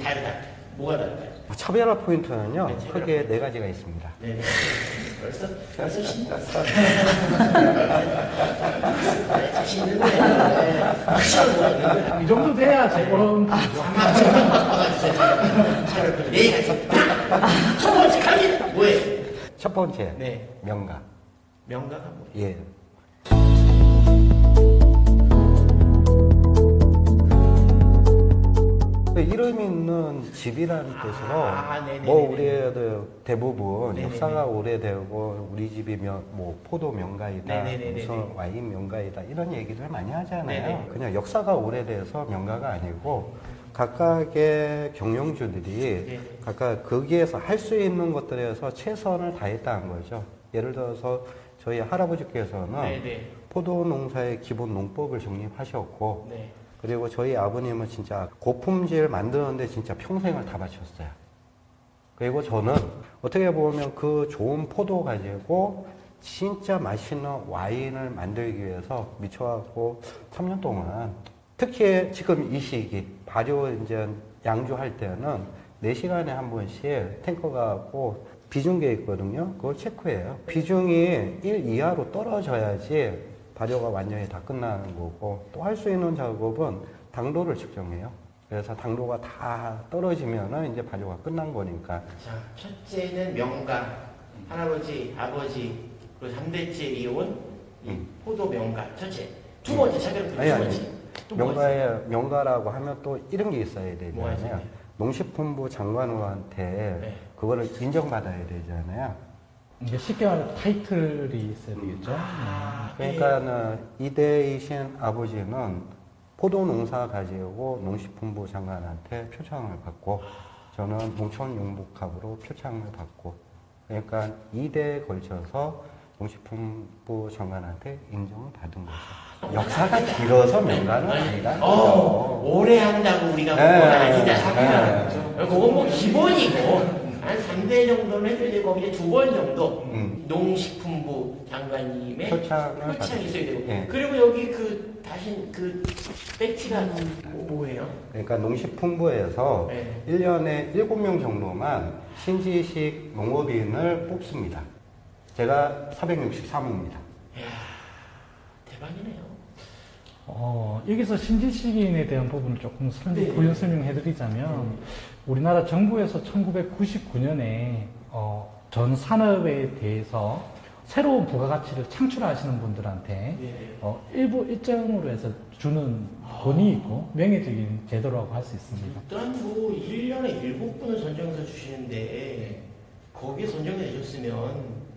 다르다. 뭐가 다를까요? 차별화 포인트는요, 네, 차별화 크게 포인트. 4가지가 있습니다. 네. 벌써 신났어. 자신 있는데. 확실한 이 정도 돼야 재보름. 네 가지. 첫 번째 갑니다. 뭐예요? 첫 번째, 네. 명가. 명가가 뭐예요? 예. 이름 있는 집이라는 뜻으로 뭐 우리도 대부분 네네네. 역사가 오래되고 우리 집이 뭐 포도 명가이다, 네네네네. 무슨 와인 명가이다 이런 얘기를 많이 하잖아요. 네네. 그냥 역사가 오래돼서 명가가 아니고 각각의 경영주들이 네. 각각 거기에서 할 수 있는 것들에서 최선을 다했다는 거죠. 예를 들어서 저희 할아버지께서는 네네. 포도 농사의 기본 농법을 정립하셨고 네. 그리고 저희 아버님은 진짜 고품질 만드는데 진짜 평생을 다 바쳤어요. 그리고 저는 어떻게 보면 그 좋은 포도 가지고 진짜 맛있는 와인을 만들기 위해서 미쳐갖고 3년 동안 특히 지금 이 시기 발효 이제 양조할 때는 4시간에 한 번씩 탱커 가고 비중계 있거든요. 그걸 체크해요. 비중이 1 이하로 떨어져야지 발효가 완전히 다 끝나는 거고 또 할 수 있는 작업은 당도를 측정해요. 그래서 당도가 다 떨어지면은 이제 발효가 끝난 거니까. 자, 첫째는 명가. 할아버지, 아버지, 그리고 3대째 이어온 이 포도 명가. 첫째. 두 번째 차별 두 번째. 또 뭐가 있어요? 명가라고 하면 또 이런 게 있어야 뭐가 되잖아요. 있어요? 농식품부 장관한테 네. 그거를 인정받아야 되잖아요. 이게 쉽게 말하면 타이틀이 있어야 되겠죠. 그러니까는 이대이신 아버지는 포도 농사 가지고 농식품부 장관한테 표창을 받고 저는 농촌용복합으로 표창을 받고 그러니까 2대에 걸쳐서 농식품부 장관한테 인정을 받은 거죠. 역사가 길어서 명가는 아니라는 거죠. 오래 한다고 우리가 뭐 아니다. 그건 뭐 기본이고 한 3대 정도는 해줘야 되고 이제 2번 정도 농식품부 장관님의 표창이 있어야 되고 네. 그리고 여기 그 다신 그 배지가 뭐예요? 그러니까 농식품부에서 네. 1년에 7명 정도만 신지식 농업인을 뽑습니다. 제가 463호입니다. 이야, 대박이네요. 여기서 신지식인에 대한 부분을 조금 네. 부연 설명해드리자면 우리나라 정부에서 1999년에 전 산업에 대해서 새로운 부가가치를 창출하시는 분들한테 일부 일정으로 해서 주는 돈이 있고 명예적인 제도라고 할 수 있습니다. 일단 뭐 1년에 7분을 선정해서 주시는데 거기에 선정되셨으면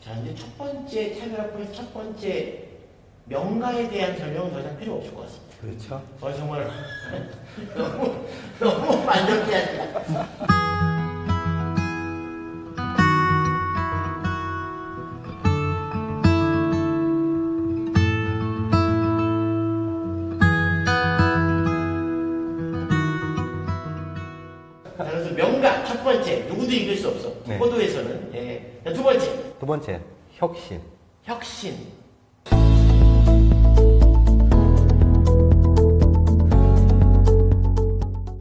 자 이제 첫 번째 차별화 포인트 첫 번째 명가에 대한 설명은 더 이상 필요 없을 것 같습니다. 그렇죠? 정말 너무 만족해야 그래서 명가 첫 번째 누구도 이길 수 없어. 네. 포도에서는 예. 자, 두 번째 두 번째, 혁신. 혁신.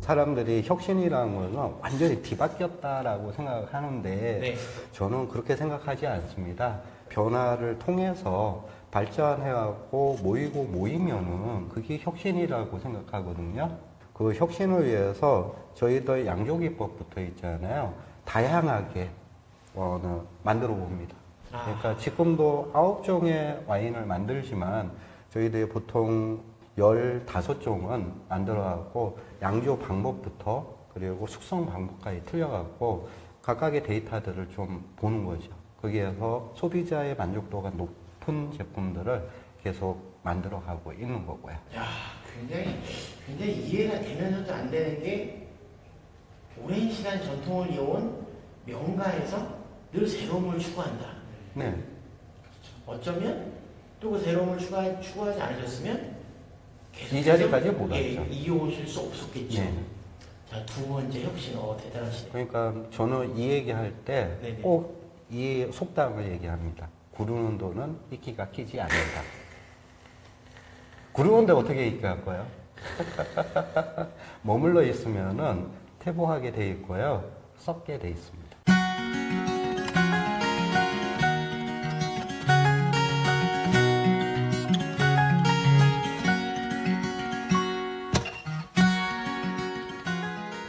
사람들이 혁신이라는 거는 완전히 뒤바뀌었다라고 생각하는데 네. 저는 그렇게 생각하지 않습니다. 변화를 통해서 발전해갖고 모이고 모이면은 그게 혁신이라고 생각하거든요. 그 혁신을 위해서 저희들 양조기법부터 있잖아요. 다양하게 만들어 봅니다. 그러니까 지금도 9종의 와인을 만들지만 저희들이 보통 15종은 만들어갖고 양조 방법부터 그리고 숙성 방법까지 틀려갖고 각각의 데이터들을 좀 보는 거죠. 거기에서 소비자의 만족도가 높은 제품들을 계속 만들어가고 있는 거고요. 야, 굉장히 이해가 되면서도 안 되는 게 오랜 시간 전통을 이어온 명가에서 늘 새로움을 추구한다. 네. 어쩌면 또 그 새로움을 추구하지 않으셨으면 이 자리까지 못 예, 왔죠. 이어오실 수 없었겠죠. 네. 자, 두 번째 혁신, 대단하시네요. 그러니까 저는 이 얘기할 때 네네. 꼭 이 속담을 얘기합니다. 구르는 돈은 이끼가 끼지 않는다. 구르는데 어떻게 이끼가 할 거예요? 머물러 있으면은 퇴보하게 돼 있고요. 썩게 돼 있습니다.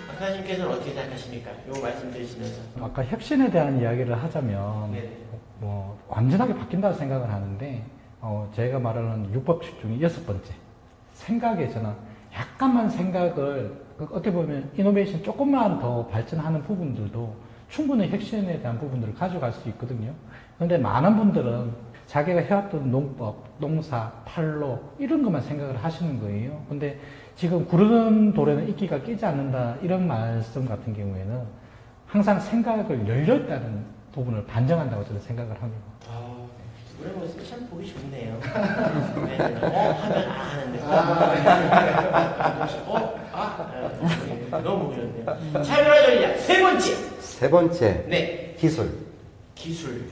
박사님께서는 어떻게 생각하십니까? 요 말씀 드리시면서. 아까 혁신에 대한 이야기를 하자면 네. 뭐 완전하게 바뀐다고 생각을 하는데 제가 말하는 6법칙 중에 6번째 생각에 저는 약간만 생각을 어떻게 보면 이노베이션 조금만 더 발전하는 부분들도 충분히 혁신에 대한 부분들을 가져갈 수 있거든요. 그런데 많은 분들은 자기가 해왔던 농법, 농사, 판로 이런 것만 생각을 하시는 거예요. 근데 지금 구르는 돌에는 이끼가 끼지 않는다 이런 말씀 같은 경우에는 항상 생각을 열려있다는 부분을 반증한다고 저는 생각을 합니다. 그런 모습이 참 보기 좋네요. 네, 하면 하는데. 너무 보기 좋네요. 차별화 전략 세 번째. 세 번째, 네. 기술. 기술.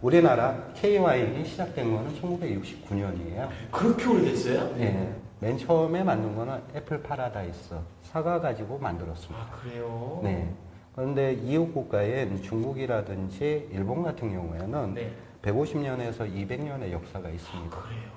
우리나라 K와인이 시작된 거는 1969년이에요. 그렇게 오래됐어요? 네. 맨 처음에 만든 거는 애플 파라다이스. 사과 가지고 만들었습니다. 아, 그래요? 네. 그런데 이웃 국가인 중국이라든지 일본 같은 경우에는 네. 150년에서 200년의 역사가 있습니다. 아, 그래요?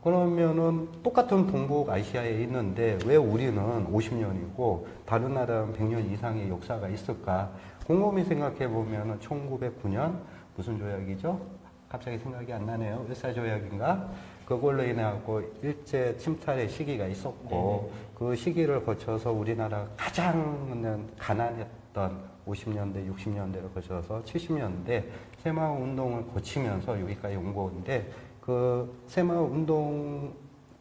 그러면은 똑같은 동북 아시아에 있는데 왜 우리는 50년이고 다른 나라는 100년 이상의 역사가 있을까? 곰곰이 생각해 보면은 1909년 무슨 조약이죠? 갑자기 생각이 안 나네요. 을사조약인가? 그걸로 인해갖고 일제 침탈의 시기가 있었고 그 시기를 거쳐서 우리나라가 가장 가난했던 50년대, 60년대를 거쳐서 70년대 새마을 운동을 거치면서 여기까지 온 건데 그 새마을 운동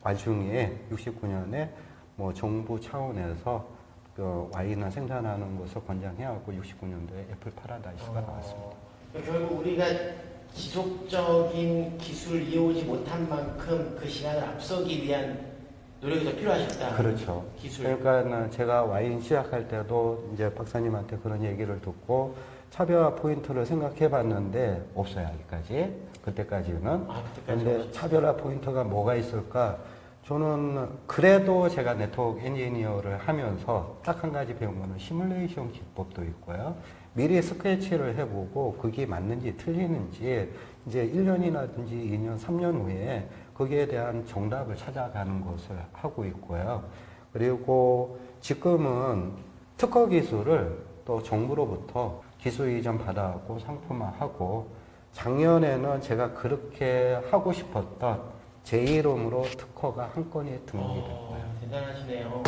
와중에 69년에 뭐 정부 차원에서 그 와인을 생산하는 것을 권장해갖고 69년도에 애플 파라다이스가 나왔습니다. 결국 우리가 지속적인 기술을 이어오지 못한 만큼 그 시간을 앞서기 위한 노력이 더 필요하셨다. 그렇죠. 기술. 그러니까 제가 와인 시작할 때도 이제 박사님한테 그런 얘기를 듣고 차별화 포인트를 생각해 봤는데 없어요, 아직까지. 그때까지는. 그런데 차별화 포인트가 뭐가 있을까? 저는 그래도 제가 네트워크 엔지니어를 하면서 딱 한 가지 배운 거는 시뮬레이션 기법도 있고요. 미리 스케치를 해보고 그게 맞는지 틀리는지 이제 1년이라든지 2년, 3년 후에 거기에 대한 정답을 찾아가는 것을 하고 있고요. 그리고 지금은 특허 기술을 또 정부로부터 기술 이전 받아갖고 상품화하고 작년에는 제가 그렇게 하고 싶었던 제 이름으로 특허가 한 건이 등록이 됐고요. 대단하시네요.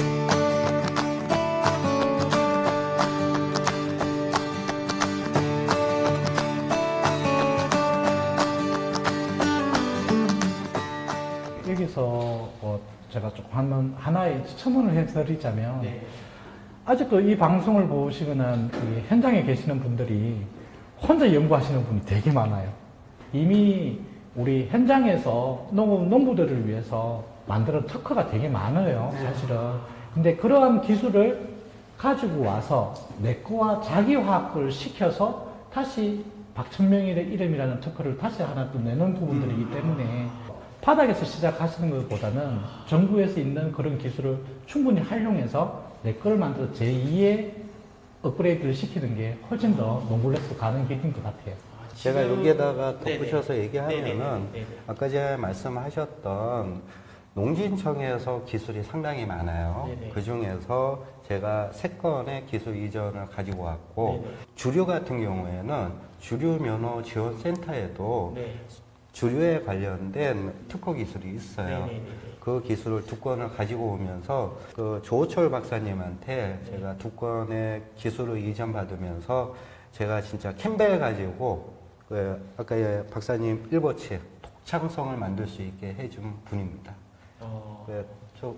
여기서 제가 조금 하나의 첨언을 해드리자면 네. 아직도 이 방송을 보시거나 이 현장에 계시는 분들이 혼자 연구하시는 분이 되게 많아요. 이미 우리 현장에서 농부들을 위해서 만드는 특허가 되게 많아요, 사실은. 근데 그러한 기술을 가지고 와서 내 거와 자기화학을 시켜서 다시 박천명일의 이름이라는 특허를 다시 하나 또 내는 부분들이기 때문에 바닥에서 시작하시는 것보다는 정부에서 있는 그런 기술을 충분히 활용해서 내 거를 만들어 제2의 업그레이드를 시키는 게 훨씬 더 농블레스 가는 길인 것 같아요. 제가 여기에다가 덧붙여서 네네. 얘기하면은 네네. 아까 제가 말씀하셨던 농진청에서 기술이 상당히 많아요. 네네. 그 중에서 제가 3건의 기술 이전을 가지고 왔고 네네. 주류 같은 경우에는 주류 면허 지원 센터에도 네. 주류에 관련된 특허 기술이 있어요. 네네네. 그 기술을 2건을 가지고 오면서 그 조호철 박사님한테 제가 2건의 기술을 이전받으면서 제가 진짜 캠벨 가지고 그 아까 박사님 1버치 독창성을 만들 수 있게 해준 분입니다. 저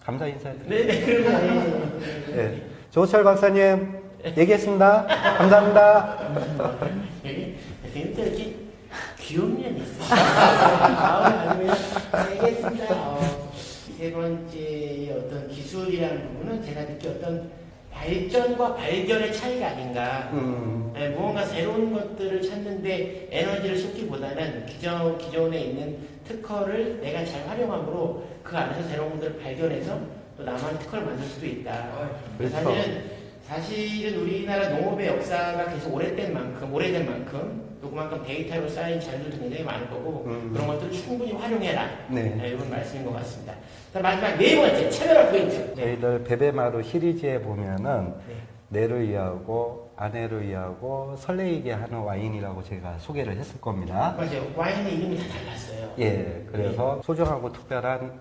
감사 인사드립니다. 네네. 그러면 네. 조호철 박사님 얘기했습니다. 감사합니다. 여기 이렇게 귀여운 면이 있어요. 아니면 알겠습니다. 세 번째 어떤 기술이라는 부분은 제가 느꼈던 발전과 발견의 차이가 아닌가. 네, 무언가 새로운 것들을 찾는데 에너지를 쏟기보다는 기존에 있는 특허를 내가 잘 활용함으로 그 안에서 새로운 것들을 발견해서 또 나만의 특허를 만들 수도 있다. 그렇죠. 사실은 우리나라 농업의 역사가 계속 오래된 만큼 또 그만큼 데이터로 쌓인 자료들도 굉장히 많을 거고 그런 것들을 충분히 활용해라. 네. 이런 말씀인 것 같습니다. 자, 마지막 네 번째 차별화 포인트. 저희들 베베마루 시리즈에 보면은 네. 내를 위하고 아내를 위하고 설레이게 하는 와인이라고 제가 소개를 했을 겁니다. 맞아요. 와인의 이름이 다 달랐어요. 예, 그래서 소중하고 특별한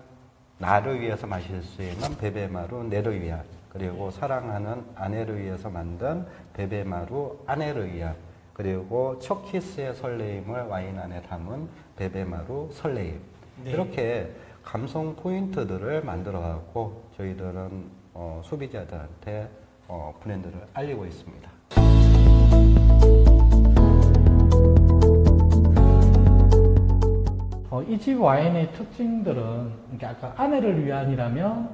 나를 위해서 마실 수 있는 베베마루 내를 위한, 그리고 사랑하는 아내를 위해서 만든 베베마루 아내를 위한, 그리고 첫 키스의 설레임을 와인 안에 담은 베베마루 설레임. 네. 이렇게 감성 포인트들을 만들어 갖고 저희들은 소비자들한테 브랜드를 알리고 있습니다. 이 집 와인의 특징들은 이게 아까 아내를 위한이라면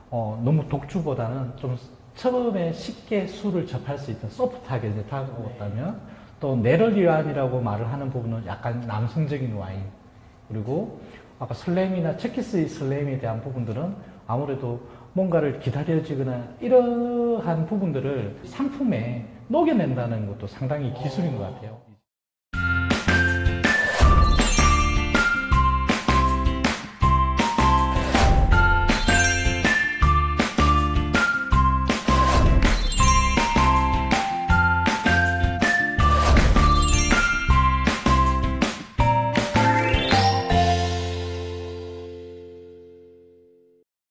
너무 독주보다는 좀 처음에 쉽게 술을 접할 수 있던 소프트하게 이제 다가왔다면 또 내를 위한이라고 말을 하는 부분은 약간 남성적인 와인, 그리고 아까 설렘이나 첫키스의 설렘에 대한 부분들은 아무래도 뭔가를 기다려지거나 이러한 부분들을 상품에 녹여낸다는 것도 상당히 기술인 것 같아요.